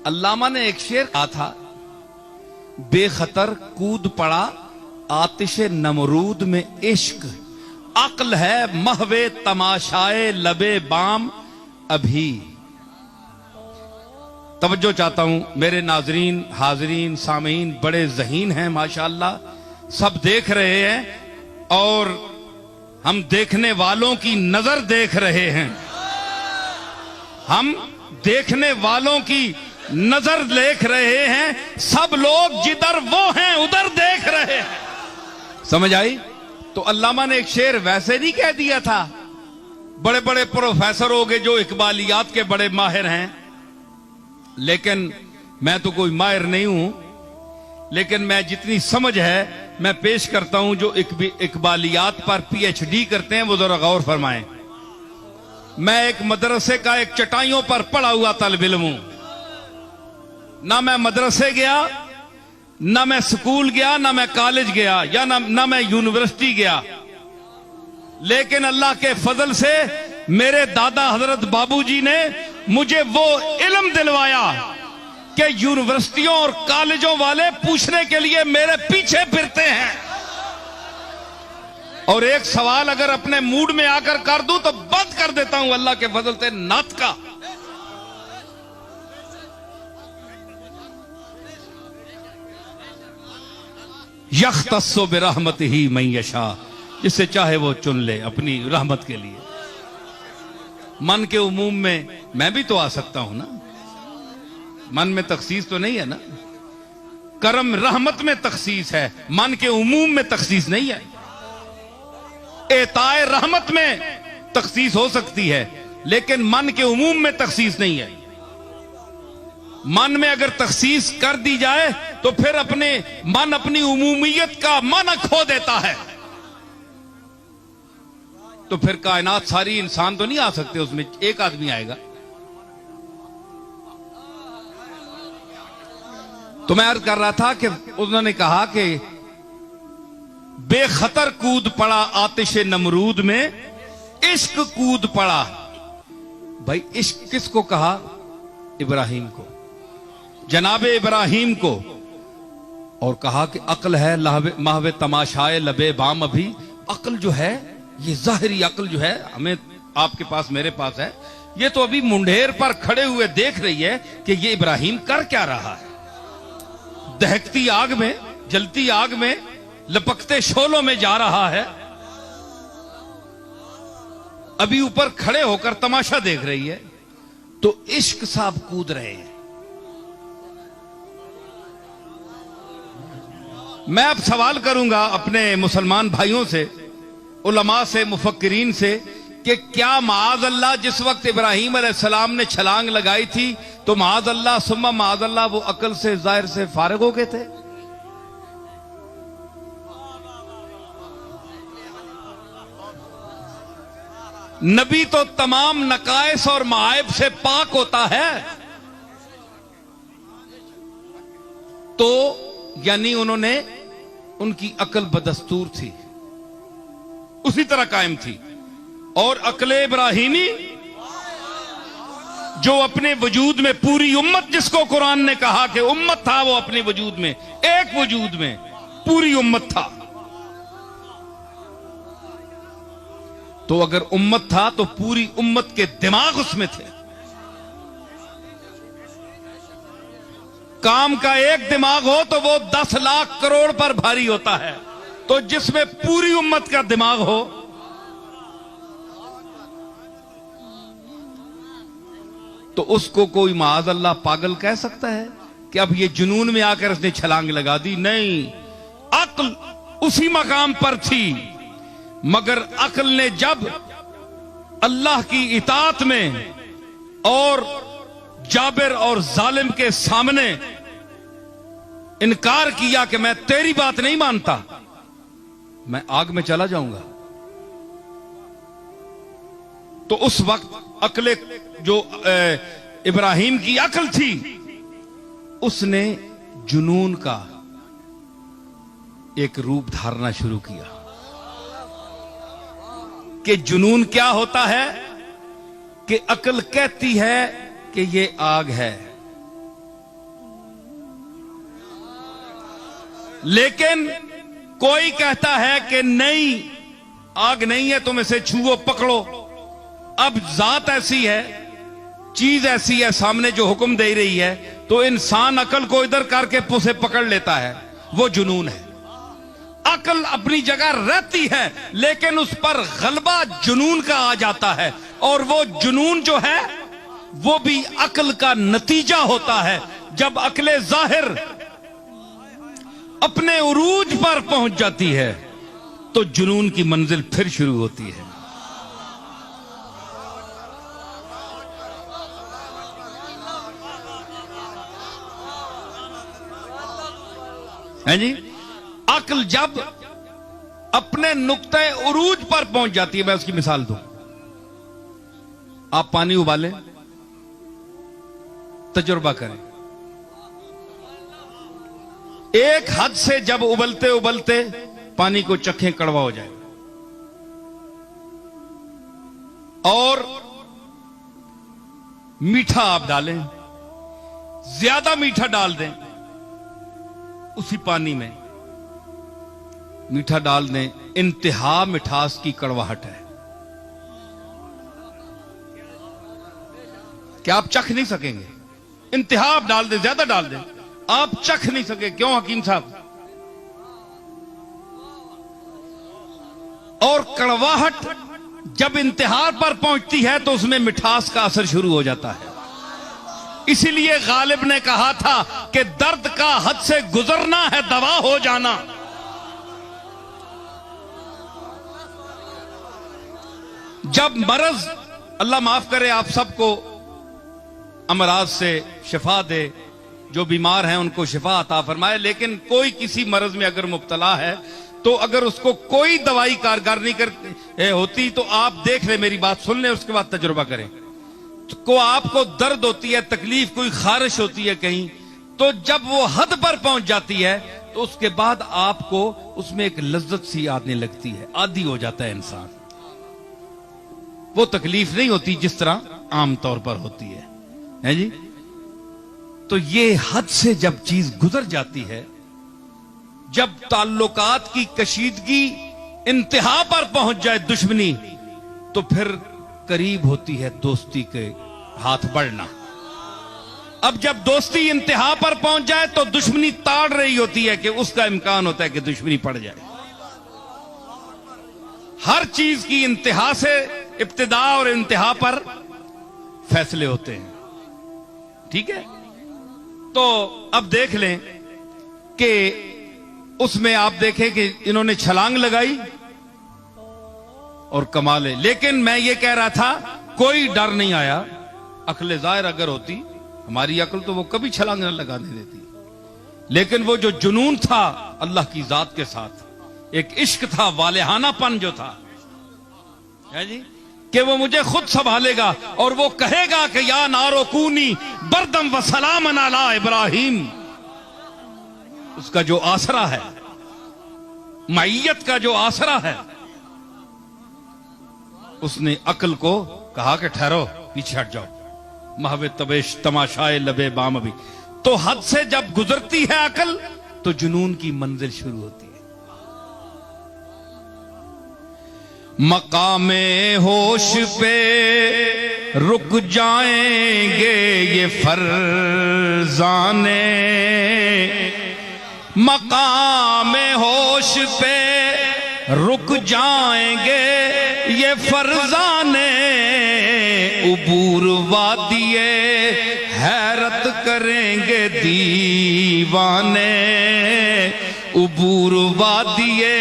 अल्लामा ने एक शेर कहा था, बेखतर कूद पड़ा आतिश नमरूद में इश्क, अक्ल है महवे तमाशाए लबे बाम अभी। तवज्जो चाहता हूं मेरे नाजरीन, हाजरीन, सामीन बड़े ज़हीन हैं माशाअल्लाह, सब देख रहे हैं और हम देखने वालों की नजर देख रहे हैं, हम देखने वालों की नजर देख रहे हैं, सब लोग जिधर वो हैं उधर देख रहे हैं। समझ आई? तो अल्लामा ने एक शेर वैसे नहीं कह दिया था, बड़े बड़े प्रोफेसर हो गए जो इकबालियात के बड़े माहिर हैं, लेकिन मैं तो कोई माहिर नहीं हूं, लेकिन मैं जितनी समझ है मैं पेश करता हूं। जो इकबालियात पर पीएचडी करते हैं वो जरा गौर फरमाएं। मैं एक मदरसे का एक चटाइयों पर पढ़ा हुआ तल्ब इल्म हूं, ना मैं मदरसे गया, ना मैं स्कूल गया, ना मैं कॉलेज गया, या ना मैं यूनिवर्सिटी गया, लेकिन अल्लाह के फजल से मेरे दादा हजरत बाबूजी ने मुझे वो इल्म दिलवाया कि यूनिवर्सिटियों और कॉलेजों वाले पूछने के लिए मेरे पीछे फिरते हैं, और एक सवाल अगर अपने मूड में आकर कर दूं तो बंद कर देता हूं अल्लाह के फजल से नात का। यख्तस्सु बिरहमतिही मन यशा, जिससे चाहे वो चुन ले अपनी रहमत के लिए। मन के उमूम में मैं भी तो आ सकता हूं ना, मन में तखसीस तो नहीं है ना, करम रहमत में तखसीस है, मन के उमूम में तखसीस नहीं है। एताए रहमत में तखसीस हो सकती है, लेकिन मन के उमूम में तखसीस नहीं है। मन में अगर तखसीस कर दी जाए तो फिर मन अपनी उमूमियत का माना खो देता है, तो फिर कायनात सारी इंसान तो नहीं आ सकते, उसमें एक आदमी आएगा। तो मैं अर्ज कर रहा था कि उन्होंने कहा कि बेखतर कूद पड़ा आतिश नमरूद में, इश्क कूद पड़ा। भाई इश्क किसको कहा? इब्राहिम को, जनाबे इब्राहिम को, और कहा कि अक्ल है महवे तमाशाए लबे बाम अभी। अक्ल जो है, ये जाहिरी अक्ल जो है हमें आपके पास मेरे पास है, ये तो अभी मुंडेर पर खड़े हुए देख रही है कि ये इब्राहिम कर क्या रहा है। दहकती आग में, जलती आग में, लपकते शोलों में जा रहा है, अभी ऊपर खड़े होकर तमाशा देख रही है। तो इश्क साहब कूद रहे हैं। मैं अब सवाल करूंगा अपने मुसलमान भाइयों से, उलमा से, मुफक्किरीन से, कि क्या माज़ अल्लाह जिस वक्त इब्राहिम अलैहिस्सलाम ने छलांग लगाई थी तो माज़ अल्लाह सुम्मा माज़ अल्लाह वो अकल से जाहिर से फारिग हो गए थे? नबी तो तमाम नकाइस और मायब से पाक होता है, तो यानी उन्होंने, उनकी अकल बदस्तूर थी, उसी तरह कायम थी। और अकले इब्राहिमी जो अपने वजूद में पूरी उम्मत, जिसको कुरान ने कहा कि उम्मत था, वो अपने वजूद में, एक वजूद में पूरी उम्मत था। तो अगर उम्मत था तो पूरी उम्मत के दिमाग उसमें थे। काम का एक दिमाग हो तो वो 10 लाख करोड़ पर भारी होता है, तो जिसमें पूरी उम्मत का दिमाग हो, तो उसको कोई माज़ अल्लाह पागल कह सकता है कि अब ये जुनून में आकर उसने छलांग लगा दी? नहीं, अक्ल उसी मकाम पर थी, मगर अक्ल ने जब अल्लाह की इताअत में और जाबिर और जालिम के सामने इनकार किया कि मैं तेरी बात नहीं मानता, मैं आग में चला जाऊंगा, तो उस वक्त अक्ल जो इब्राहिम की अक्ल थी, उसने जुनून का एक रूप धारना शुरू किया। कि जुनून क्या होता है? कि अक्ल कहती है कि ये आग है, लेकिन कोई कहता है कि नहीं, आग नहीं है, तुम इसे छुओ, पकड़ो। अब जात ऐसी है, चीज ऐसी है सामने जो हुक्म दे रही है, तो इंसान अकल को इधर करके उसे पकड़ लेता है, वो जुनून है। अकल अपनी जगह रहती है, लेकिन उस पर गलबा जुनून का आ जाता है, और वो जुनून जो है वो भी अकल का नतीजा होता है। जब अकले जाहिर अपने उरूज पर पहुंच जाती है तो जुनून की मंजिल फिर शुरू होती है। जी, अक्ल जब अपने नुक्ते उरूज पर पहुंच जाती है, मैं उसकी मिसाल दूं। आप पानी उबालें, तजुर्बा करें, एक हद से जब उबलते उबलते पानी को चखें, कड़वा हो जाए, और मीठा आप डालें, ज्यादा मीठा डाल दें उसी पानी में, मीठा डाल दें, इंतहा मिठास की कड़वाहट है, क्या आप चख नहीं सकेंगे? इंतहा आप डाल दें, ज्यादा डाल दें, आप चख नहीं सके। क्यों हकीम साहब? और कड़वाहट जब इंतहा पर पहुंचती है तो उसमें मिठास का असर शुरू हो जाता है। इसीलिए गालिब ने कहा था कि दर्द का हद से गुजरना है दवा हो जाना। जब मरज, अल्लाह माफ करे आप सबको अमराज से शिफा दे, जो बीमार हैं उनको शिफा अता फरमाए, लेकिन कोई किसी मरज में अगर मुब्तला है तो अगर उसको कोई दवाई कारगर नहीं कर होती तो आप देख ले, मेरी बात सुन ले, उसके बाद तजुर्बा करें। को आपको दर्द होती है, तकलीफ, कोई खारिश होती है कहीं, तो जब वो हद पर पहुंच जाती है तो उसके बाद आपको उसमें एक लज्जत सी आने लगती है, आदी हो जाता है इंसान। वो तकलीफ नहीं होती जिस तरह आमतौर पर होती है जी। तो ये हद से जब चीज गुजर जाती है, जब ताल्लुकात की कशीदगी इंतहा पर पहुंच जाए, दुश्मनी, तो फिर करीब होती है दोस्ती के हाथ बढ़ना। अब जब दोस्ती इंतहा पर पहुंच जाए तो दुश्मनी ताड़ रही होती है कि उसका इम्कान होता है कि दुश्मनी पड़ जाए। हर चीज की इंतहा से इब्तिदा और इंतहा पर फैसले होते हैं, ठीक है? तो अब देख लें कि उसमें आप देखें कि इन्होंने छलांग लगाई और कमाल है। लेकिन मैं ये कह रहा था, कोई डर नहीं आया। अक्ल जाहिर अगर होती, हमारी अक्ल तो वो कभी छलांग न लगाने देती, लेकिन वो जो जुनून था अल्लाह की जात के साथ, एक इश्क था, वालेहानापन जो था, है जी, कि वो मुझे खुद संभालेगा और वो कहेगा कि या नारो कूनी बरदम व सलामन अला इब्राहिम। उसका जो आसरा है, मईयत का जो आसरा है, उसने अक्ल को कहा कि ठहरो, पीछे हट जाओ, महवे तबेश तमाशाए लबे बाम भी। तो हद से जब गुजरती है अक्ल तो जुनून की मंजिल शुरू होती है। मकामे होश पे रुक जाएंगे ये फरजाने, मकामे होश पे रुक जाएंगे ये फरजाने, उबूर वादिए हैरत करेंगे दीवाने, उबूर वादिए